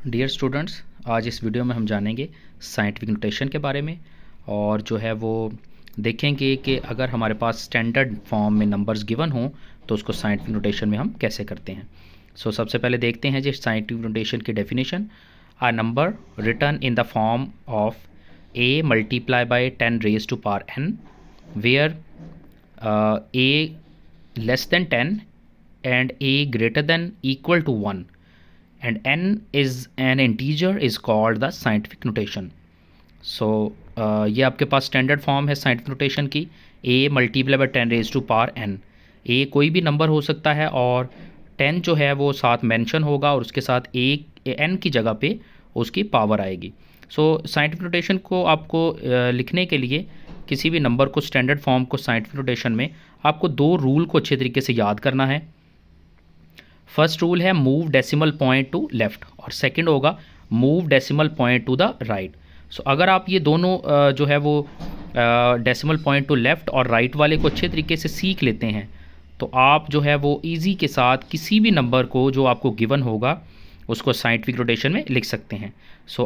Dear students, आज इस video में हम जानेंगे साइंटिफिक नोटेशन के बारे में और जो है वो देखेंगे कि अगर हमारे पास स्टैंडर्ड फॉर्म में नंबर्स गिवन हों तो उसको साइंटिफिक नोटेशन में हम कैसे करते हैं। सबसे पहले देखते हैं जी साइंटिफिक नोटेशन की definition. A number written in the form of a multiply by 10 raise to power n where a less than 10 and a greater than equal to 1 and n is an integer is called the scientific notation. ये आपके पास standard form है scientific notation की। a multiply by 10 raise to power n। a कोई भी number हो सकता है और 10 जो है वो साथ मेंशन होगा और उसके साथ n की जगह पे उसकी पावर आएगी। साइंटिफिक नोटेशन को आपको लिखने के लिए किसी भी नंबर को स्टैंडर्ड फॉर्म को साइंटिफिक नोटेशन में आपको दो रूल को अच्छे तरीके से याद करना है। फर्स्ट रूल है move decimal point two left और सेकंड होगा move decimal point two the right. अगर आप ये दोनों जो है वो डेसिमल पॉइंट टू लेफ़्ट और राइट वाले को अच्छे तरीके से सीख लेते हैं तो आप जो है वो इजी के साथ किसी भी नंबर को जो आपको गिवन होगा उसको साइंटिफिक नोटेशन में लिख सकते हैं।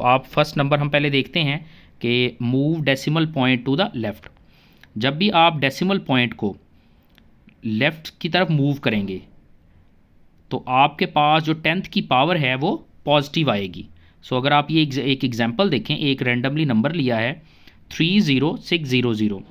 आप फर्स्ट नंबर हम पहले देखते हैं कि move decimal point two the left. जब भी आप डेसिमल पॉइंट को लेफ़्ट की तरफ मूव करेंगे तो आपके पास जो 10th की पावर है वो पॉजिटिव आएगी। अगर आप ये एक एग्जांपल देखें, एक रैंडमली नंबर लिया है 30600।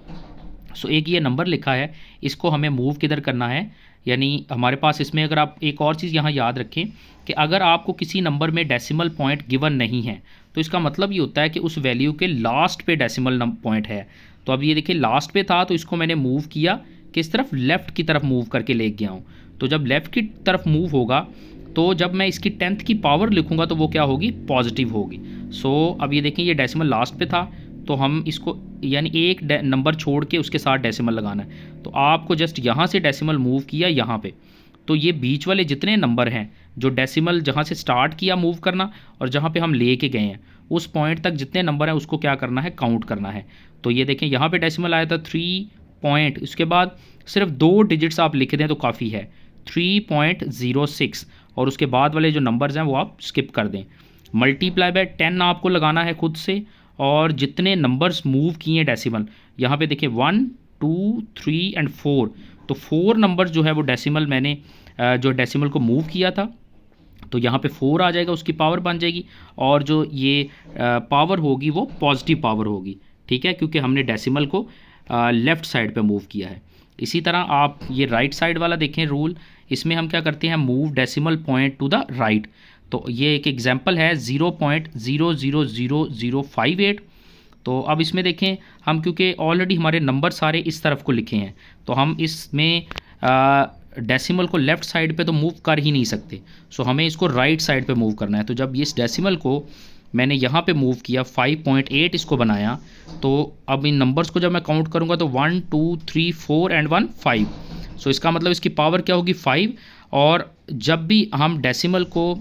एक ये नंबर लिखा है, इसको हमें मूव किधर करना है, यानी हमारे पास इसमें अगर आप एक और चीज़ यहाँ याद रखें कि अगर आपको किसी नंबर में डेसिमल पॉइंट गिवन नहीं है तो इसका मतलब ये होता है कि उस वैल्यू के लास्ट पे डेसिमल पॉइंट है। तो अब ये देखिए लास्ट पे था तो इसको मैंने मूव किया किस तरफ, लेफ़्ट की तरफ मूव करके ले गया हूँ। तो जब लेफ़्ट की तरफ मूव होगा तो जब मैं इसकी 10th की पावर लिखूंगा तो वो क्या होगी, पॉजिटिव होगी। अब ये देखें ये डेसिमल लास्ट पे था तो हम इसको यानी एक नंबर छोड़ के उसके साथ डेसिमल लगाना है। तो आपको जस्ट यहाँ से डेसिमल मूव किया यहाँ पे, तो ये बीच वाले जितने नंबर हैं जो डेसिमल जहाँ से स्टार्ट किया मूव करना और जहाँ पे हम ले के गए हैं उस पॉइंट तक जितने नंबर हैं उसको क्या करना है, काउंट करना है। तो ये देखें यहाँ पे डेसिमल आया था 3 पॉइंट, उसके बाद सिर्फ 2 डिजिट्स आप लिख दें तो काफ़ी है 3.06 और उसके बाद वाले जो नंबर्स हैं वो आप स्किप कर दें। मल्टीप्लाई बाय 10 आपको लगाना है खुद से और जितने नंबर्स मूव किए हैं डेसिमल, यहाँ पे देखिए 1 2 3 एंड 4, तो 4 नंबर्स जो है वो डेसिमल मैंने जो डेसिमल को मूव किया था तो यहाँ पे 4 आ जाएगा, उसकी पावर बन जाएगी और जो ये पावर होगी वो पॉजिटिव पावर होगी, ठीक है, क्योंकि हमने डेसिमल को लेफ़्ट साइड पे मूव किया है। इसी तरह आप ये राइट साइड वाला देखें रूल, इसमें हम क्या करते हैं, move decimal point two the right. तो ये एक एग्जांपल है 0.000058। तो अब इसमें देखें हम क्योंकि ऑलरेडी हमारे नंबर सारे इस तरफ को लिखे हैं तो हम इसमें डेसिमल को लेफ़्ट साइड पे तो मूव कर ही नहीं सकते। हमें इसको राइट साइड पे मूव करना है। तो जब इस डेसिमल को मैंने यहाँ पे मूव किया 5.8 इसको बनाया, तो अब इन नंबर्स को जब मैं काउंट करूँगा तो 1 2 3 4 एंड 1 5। इसका मतलब इसकी पावर क्या होगी, 5। और जब भी हम डेसिमल को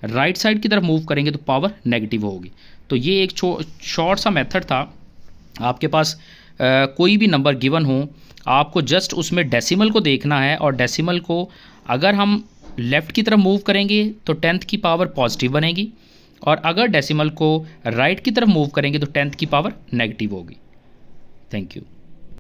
राइट साइड की तरफ मूव करेंगे तो पावर नेगेटिव होगी। तो ये एक शॉर्ट सा मेथड था। आपके पास कोई भी नंबर गिवन हो, आपको जस्ट उसमें डेसिमल को देखना है और डेसिमल को अगर हम लेफ़्ट की तरफ मूव करेंगे तो 10th की पावर पॉजिटिव बनेगी और अगर डेसिमल को राइट की तरफ मूव करेंगे तो 10th की पावर नेगेटिव होगी। Thank you.